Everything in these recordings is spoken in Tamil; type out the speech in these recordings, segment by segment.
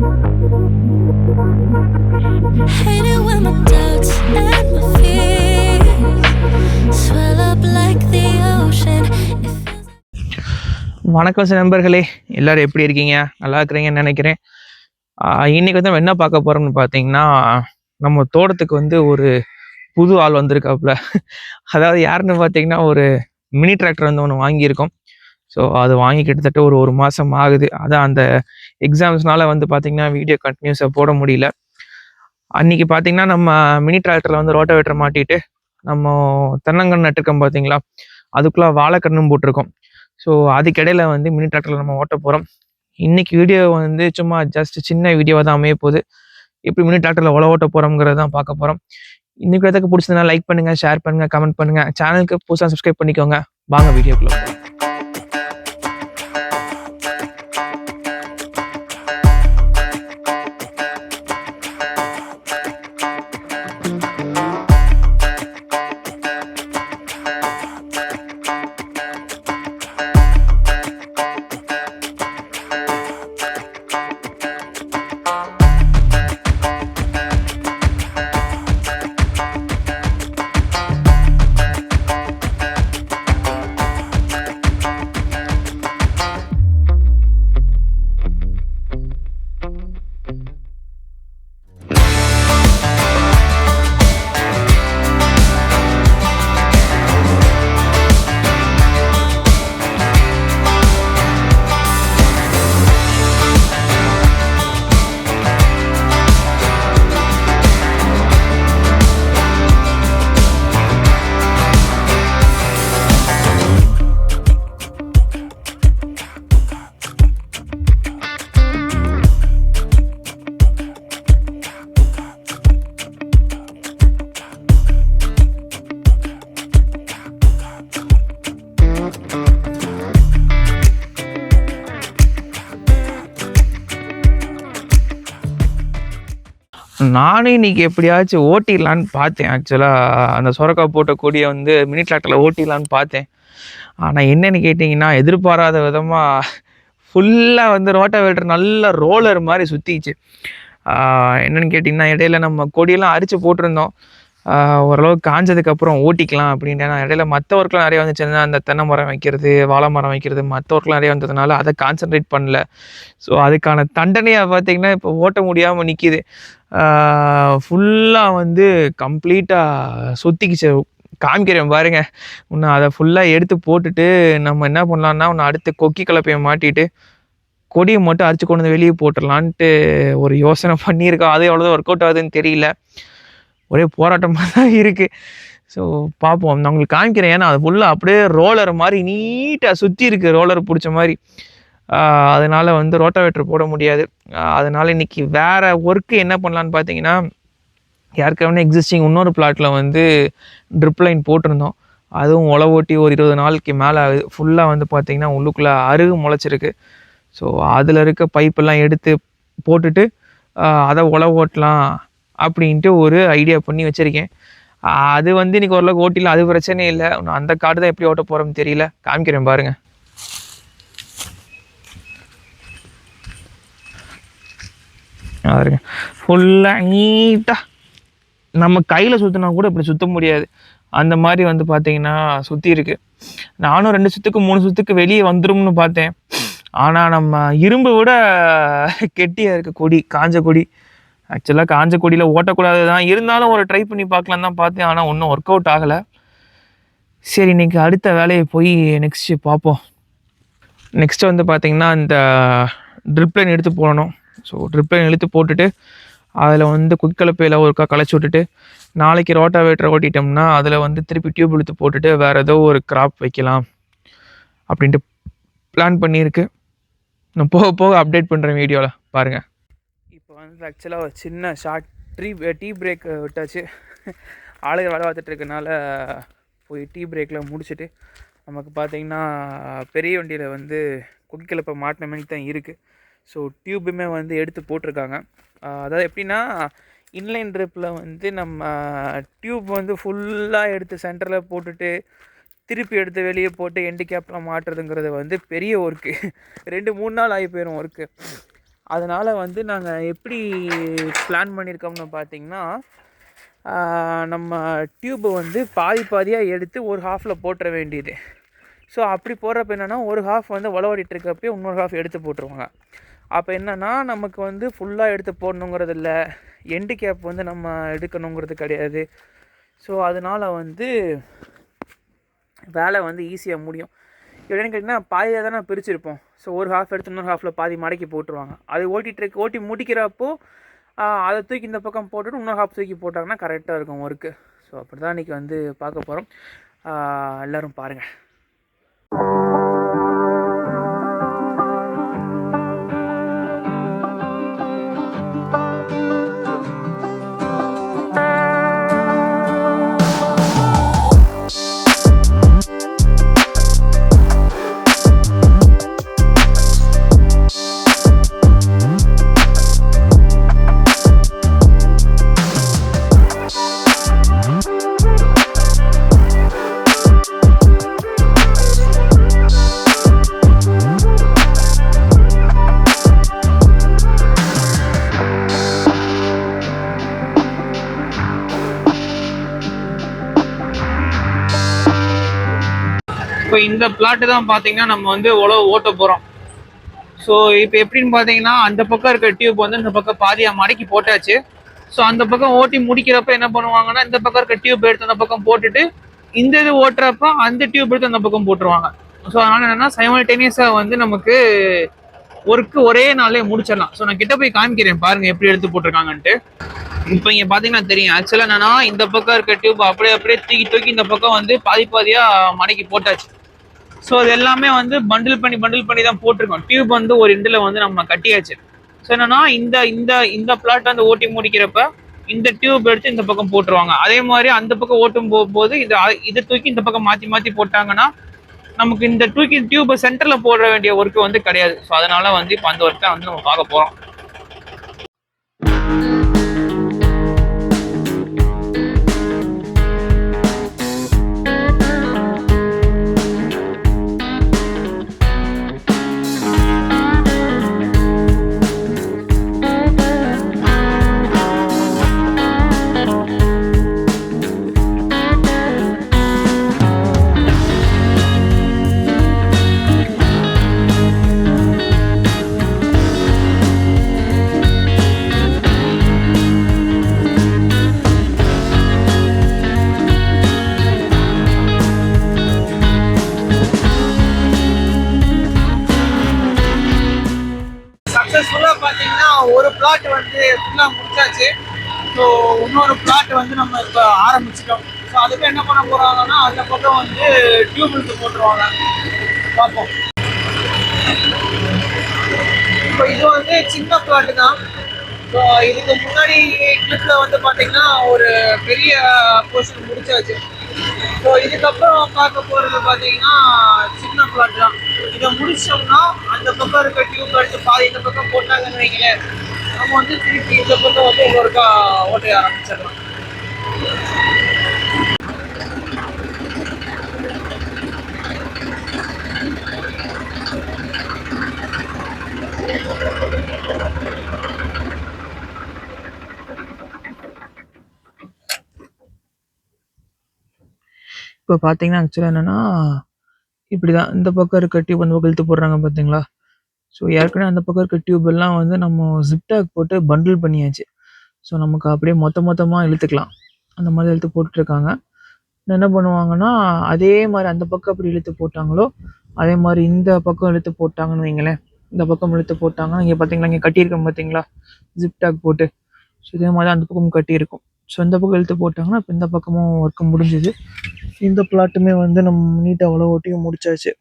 Hate it when my doubts and my fears swell up like the ocean. வணக்கம் சார் நண்பர்களே, எல்லோரும் எப்படி இருக்கீங்க? நல்லா இருக்கிறீங்கன்னு நினைக்கிறேன். இன்றைக்கி வந்து நம்ம என்ன பார்க்க போகிறோம்னு பார்த்தீங்கன்னா, நம்ம தோட்டத்துக்கு வந்து ஒரு புது ஆள் வந்திருக்காப்புல. அதாவது யாருன்னு பார்த்தீங்கன்னா, ஒரு மினி டிராக்டர் வந்து ஒன்று வாங்கியிருக்கோம். ஸோ அது வாங்கி கிட்டத்தட்ட ஒரு மாதம் ஆகுது. அதான் அந்த எக்ஸாம்ஸ்னால வந்து பார்த்திங்கன்னா வீடியோ கண்டினியூஸாக போட முடியல. அன்றைக்கி பார்த்திங்கன்னா நம்ம மினி டிராக்டரில் வந்து ரோட்டோவேட்டர் மாட்டிட்டு நம்ம தென்னங்கன்று நட்டுருக்கோம் பார்த்தீங்களா, அதுக்குள்ளே வாழைக்கன்றும் போட்டிருக்கோம். ஸோ அதுக்கிடையில் வந்து மினி டிராக்டரில் நம்ம ஓட்ட போகிறோம். இன்றைக்கி வீடியோ வந்து சும்மா ஜஸ்ட் சின்ன வீடியோவாக தான் அமைய போகுது. எப்படி மினி டிராக்டரில் ஓட்ட போகிறோங்கிறத தான் பார்க்க போகிறோம். இன்றைக்கி எதுக்கு பிடிச்சதுனா லைக் பண்ணுங்கள், ஷேர் பண்ணுங்கள், கமெண்ட் பண்ணுங்கள். சேனலுக்கு புதுசாக சப்ஸ்கிரைப் பண்ணிக்கோங்க. வாங்க வீடியோக்குள்ளே போகலாம். நானும் இன்றைக்கி எப்படியாச்சும் ஓட்டிடலான்னு பார்த்தேன். ஆக்சுவலாக அந்த சொரக்காய் போட்ட கொடியை வந்து மினி டிராக்டரில் ஓட்டிடலான்னு பார்த்தேன். ஆனால் என்னென்னு கேட்டிங்கன்னா, எதிர்பாராத விதமாக ஃபுல்லாக வந்து ரோட்டோவேட்டர் நல்ல ரோலர் மாதிரி சுற்றிச்சு. என்னென்னு கேட்டிங்கன்னா, இடையில நம்ம கொடியெல்லாம் அரித்து போட்டிருந்தோம். ஓரளவுக்கு காஞ்சதுக்கப்புறம் ஓட்டிக்கலாம் அப்படின்ட்டு. நான் இடையில மற்ற ஒர்க்லாம் நிறைய வந்துச்சுன்னா, அந்த தென்னை மரம் வைக்கிறது, வாழை மரம் வைக்கிறது, மற்ற ஒர்க்லாம் நிறைய வந்ததுனால அதை கான்சன்ட்ரேட் பண்ணல. ஸோ அதுக்கான தண்டனையாக பார்த்திங்கன்னா இப்போ ஓட்ட முடியாமல் நிற்கிது. ஃபுல்லாக வந்து கம்ப்ளீட்டாக சுற்றிக்கிச்சு. காமிக்கிறேன் பாருங்கள். இன்னும் அதை ஃபுல்லாக எடுத்து போட்டுட்டு நம்ம என்ன பண்ணலான்னா, இன்னும் அடுத்து கொக்கி கலப்பையை மாட்டிட்டு கொடியை மட்டும் அரிச்சு கொண்டு வந்து வெளியே போட்டுடலான்ட்டு ஒரு யோசனை பண்ணியிருக்கோம். அது எவ்வளோ ஒர்க் அவுட் ஆகுதுன்னு தெரியல. ஒரே போராட்டமாக தான் இருக்குது. ஸோ பார்ப்போம். நான் உங்களுக்கு காமிக்கிறேன். ஏன்னா அது ஃபுல்லாக அப்படியே ரோலர் மாதிரி நீட்டாக சுற்றி இருக்குது, ரோலர் பிடிச்ச மாதிரி. அதனால் வந்து ரோட்டோவேட்டர் போட முடியாது. அதனால் இன்றைக்கி வேறு ஒர்க்கு என்ன பண்ணலான்னு பார்த்தீங்கன்னா, ஏற்கனவே எக்ஸிஸ்டிங் இன்னொரு பிளாட்டில் வந்து ட்ரிப் லைன் போட்டிருந்தோம். அதுவும் உழவு ஓட்டி ஒரு 20 நாளைக்கு மேலே ஆகுது. ஃபுல்லாக வந்து பார்த்திங்கன்னா உள்ளுக்குள்ளே அருகு முளைச்சிருக்கு. ஸோ அதில் இருக்க பைப்பெல்லாம் எடுத்து போட்டுட்டு அதை உழவு ஓட்டலாம் அப்படின்ட்டு ஒரு ஐடியா பண்ணி வச்சுருக்கேன். அது வந்து இன்றைக்கி ஓரளவுக்கு ஓட்டிடலாம், அது பிரச்சனை இல்லை. அந்த காடு தான் எப்படி ஓட்ட போகிறோம்னு தெரியல. காமிக்கிறேன் பாருங்கள். பாருங்க, ஃபுல்லாக நீட்டாக நம்ம கையில் சுற்றினா கூட இப்படி சுற்ற முடியாது. அந்த மாதிரி வந்து பார்த்திங்கன்னா சுற்றி இருக்குது. நானும் 2 சுற்றுக்கு 3 சுற்றுக்கு வெளியே வந்துடும்னு பார்த்தேன். ஆனால் நம்ம இரும்பை விட கெட்டியாக இருக்குது கொடி, காஞ்ச கொடி. ஆக்சுவலாக காஞ்ச கொடியில் ஓட்டக்கூடாது தான், இருந்தாலும் ஒரு ட்ரை பண்ணி பார்க்கலாம் தான் பார்த்தேன். ஆனால் ஒன்றும் ஒர்க் அவுட் ஆகலை. சரி, இன்றைக்கி அடுத்த வேலையை போய் நெக்ஸ்ட்டு பார்ப்போம். நெக்ஸ்ட்டு வந்து பார்த்திங்கன்னா இந்த ட்ரிப் லைன் எடுத்து போடணும். ஸோ ட்ரிப் லைன் இழுத்து போட்டுட்டு அதில் வந்து குக்கலப்பையில் ஒருக்கா களைச்சி விட்டுட்டு நாளைக்கு ரோட்டோவேட்டர் ஓட்டிட்டோம்னா அதில் வந்து திருப்பி டியூப் இழுத்து போட்டுட்டு வேறு ஏதோ ஒரு கிராப் வைக்கலாம் அப்படின்ட்டு பிளான் பண்ணியிருக்கு. நான் போக போக அப்டேட் பண்ணுறேன் வீடியோவில் பாருங்கள். இப்போ வந்து ஆக்சுவலாக ஒரு சின்ன ஷார்ட் டீ பிரேக் விட்டாச்சு. ஆளுங்க வேலை பார்த்துட்டு இருக்கனால போய் டீ பிரேக்கில் முடிச்சுட்டு நமக்கு பார்த்திங்கன்னா பெரிய வண்டியில் வந்து குக்கிலப்பை மாட்டின மாதிரி தான் இருக்குது. ஸோ டியூபுமே வந்து எடுத்து போட்டிருக்காங்க. அதாவது எப்படின்னா, இன்லைன் ட்ரிப்பில் வந்து நம்ம டியூப் வந்து ஃபுல்லாக எடுத்து சென்டரில் போட்டுட்டு திருப்பி எடுத்து வெளியே போட்டு எண்டு கேப்பில் மாட்டுறதுங்கிறது வந்து பெரிய ஒர்க்கு. 2-3 நாள் ஆகி போயிடும் ஒர்க்கு. அதனால் வந்து நாங்கள் எப்படி பிளான் பண்ணியிருக்கோம்னு பார்த்தீங்கன்னா, நம்ம டியூப்பை வந்து பாதியாக எடுத்து ஒரு ஹாஃபில் போட்டுற வேண்டியது. ஸோ அப்படி போடுறப்ப என்னென்னா, ஒரு ஹாஃப் வந்து உழவாடிட்டு இருக்கப்போ இன்னொரு ஹாஃப் எடுத்து போட்டுருவாங்க. அப்போ என்னென்னா, நமக்கு வந்து ஃபுல்லாக எடுத்து போடணுங்கிறது இல்லை, எண்டு கேப் வந்து நம்ம எடுக்கணுங்கிறது கிடையாது. ஸோ அதனால் வந்து வேலை வந்து ஈஸியாக முடியும். எப்படின்னு கேட்டிங்கன்னா, பாதியாக தானே பிரிச்சுருப்போம். ஸோ ஒரு ஹாஃப் எடுத்து இன்னொரு ஹாஃபில் பாதி மடக்கி போட்டுருவாங்க. அது ஓட்டி முடிக்கிறப்போ அதை தூக்கி இந்த பக்கம் போட்டுட்டு இன்னொரு ஹாஃப் தூக்கி போட்டாங்கன்னா கரெக்டாக இருக்கும் ஒர்க்கு. ஸோ அப்படி தான் இன்றைக்கி வந்து பார்க்க போகிறோம். எல்லோரும் பாருங்கள். இப்போ இந்த பிளாட்டு தான் பார்த்தீங்கன்னா நம்ம வந்து உழவு ஓட்ட போகிறோம். ஸோ இப்போ எப்படின்னு பார்த்தீங்கன்னா, அந்த பக்கம் இருக்க டியூப் வந்து இந்த பக்கம் பாதியாக மடக்கி போட்டாச்சு. ஸோ அந்த பக்கம் ஓட்டி முடிக்கிறப்ப என்ன பண்ணுவாங்கன்னா, இந்த பக்கம் இருக்க டியூப் எடுத்து அந்த பக்கம் போட்டுட்டு, இந்த இது ஓட்டுறப்ப அந்த டியூப் எடுத்து அந்த பக்கம் போட்டுருவாங்க. ஸோ அதனால என்னன்னா, சைமல்டேனியஸாக வந்து நமக்கு ஒர்க்கு ஒரே நாளே முடிச்சிடலாம். ஸோ நான் கிட்ட போய் காமிக்கிறேன் பாருங்க எப்படி எடுத்து போட்டிருக்காங்கன்ட்டு. இப்போ இங்கே பார்த்தீங்கன்னா தெரியும். ஆக்சுவலாக என்னன்னா, இந்த பக்கம் இருக்க டியூப் அப்படியே தூக்கி இந்த பக்கம் வந்து பாதியாக மடக்கி போட்டாச்சு. ஸோ அது எல்லாமே வந்து பண்டில் பண்ணி தான் போட்டிருக்கோம். டியூப் வந்து ஒரு இண்டில் வந்து நம்ம கட்டியாச்சு. ஸோ என்னன்னா, இந்த பிளாட் வந்து ஓட்டி முடிக்கிறப்ப இந்த டியூப் எடுத்து இந்த பக்கம் போட்டுருவாங்க. அதே மாதிரி அந்த பக்கம் ஓட்டும் போது இதை தூக்கி இந்த பக்கம் மாற்றி போட்டாங்கன்னா நமக்கு இந்த டியூபை சென்டரில் போட வேண்டிய ஒர்க்கு வந்து கிடையாது. ஸோ அதனால வந்து இப்போ அந்த ஒர்க்கை வந்து நம்ம பார்க்க போகிறோம். சக்ஸஸ்ஃபுல்லாக பார்த்தீங்கன்னா ஒரு பிளாட் வந்து ஃபுல்லாக முடிச்சாச்சு. ஸோ இன்னொரு பிளாட் வந்து நம்ம இப்போ ஆரம்பிச்சிட்டோம். ஸோ அதுக்கு என்ன பண்ண போகிறாங்கன்னா, அந்த பக்கம் வந்து டியூப் இழுத்து போட்டுருவாங்க. பார்ப்போம். இப்போ இது வந்து சின்ன பிளாட்டு தான். ஸோ இதுக்கு முன்னாடி கிளிப்பில் வந்து பார்த்தீங்கன்னா ஒரு பெரிய போர்ஷன் முடிச்சாச்சு. ஸோ இதுக்கப்புறம் பார்க்க போகிறது பார்த்தீங்கன்னா சின்ன பிளாட் தான். இதை முடிச்சோம்னா அந்த பக்கம் இருக்க டியூப் எடுத்து பாதி இந்த பக்கம் போட்டாங்கன்னு வைங்களேன், நம்ம வந்து திருப்பி இந்த பக்கம் வந்து ஒருக்கா ஓட்ட ஆரம்பிச்சிடலாம். இப்போ பார்த்தீங்கன்னா ஆக்சுவலாக என்னென்னா, இப்படி தான் இந்த பக்கம் இருக்க டியூப் அந்த பக்கம் இழுத்து போடுறாங்க பார்த்தீங்களா. ஸோ ஏற்கனவே அந்த பக்கம் இருக்க டியூப் எல்லாம் வந்து நம்ம ஜிப்டாக் போட்டு பண்டில் பண்ணியாச்சு. ஸோ நமக்கு அப்படியே மொத்தமாக இழுத்துக்கலாம். அந்த மாதிரி இழுத்து போட்டுட்ருக்காங்க. என்ன பண்ணுவாங்கன்னா, அதே மாதிரி அந்த பக்கம் எப்படி இழுத்து போட்டாங்களோ அதே மாதிரி இந்த பக்கம் இழுத்து போட்டாங்கன்னு வைங்களேன். இந்த பக்கம் இழுத்து போட்டாங்கன்னா, இங்கே பார்த்தீங்களா, இங்கே கட்டியிருக்கோம் பார்த்தீங்களா ஜிப்டாக் போட்டு. ஸோ இதே மாதிரி அந்த பக்கமும் கட்டியிருக்கும். ஸோ இந்த பக்கம் இழுத்து போட்டாங்கன்னா இப்போ இந்த பக்கமும் ஒர்க்கு முடிஞ்சுது. இந்த பிளாட்டுமே வந்து நம்ம நீட்டாக அவ்வளோ ஓட்டியும் முடிச்சாச்சு.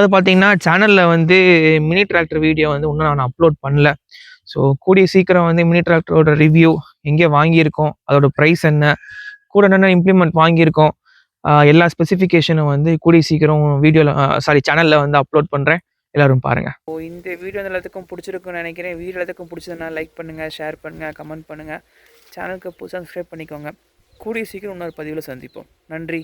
அதாவது பார்த்தீங்கன்னா, சேனலில் வந்து மினி டிராக்டர் வீடியோ வந்து இன்னும் நான் அப்லோட் பண்ணல. ஸோ கூடிய சீக்கிரம் வந்து மினி டிராக்டரோட ரிவ்யூ, எங்கே வாங்கியிருக்கோம், அதோட ப்ரைஸ் என்ன, கூட என்னென்ன இம்ப்ளிமெண்ட் வாங்கியிருக்கோம், எல்லா ஸ்பெசிஃபிகேஷனும் வந்து கூடிய சீக்கிரம் வீடியோவில் சேனலில் வந்து அப்லோட் பண்ணுறேன். எல்லோரும் பாருங்கள். ஸோ இந்த வீடியோ எல்லாத்துக்கும் பிடிச்சிருக்குன்னு நினைக்கிறேன். வீடியோ எல்லாத்துக்கும் பிடிச்சதுன்னா லைக் பண்ணுங்கள், ஷேர் பண்ணுங்கள், கமெண்ட் பண்ணுங்கள். சேனலுக்கு புதுசாக சப்ஸ்கிரைப் பண்ணிக்கோங்க. கூடிய சீக்கிரம் இன்னொரு பதிவில் சந்திப்போம். நன்றி.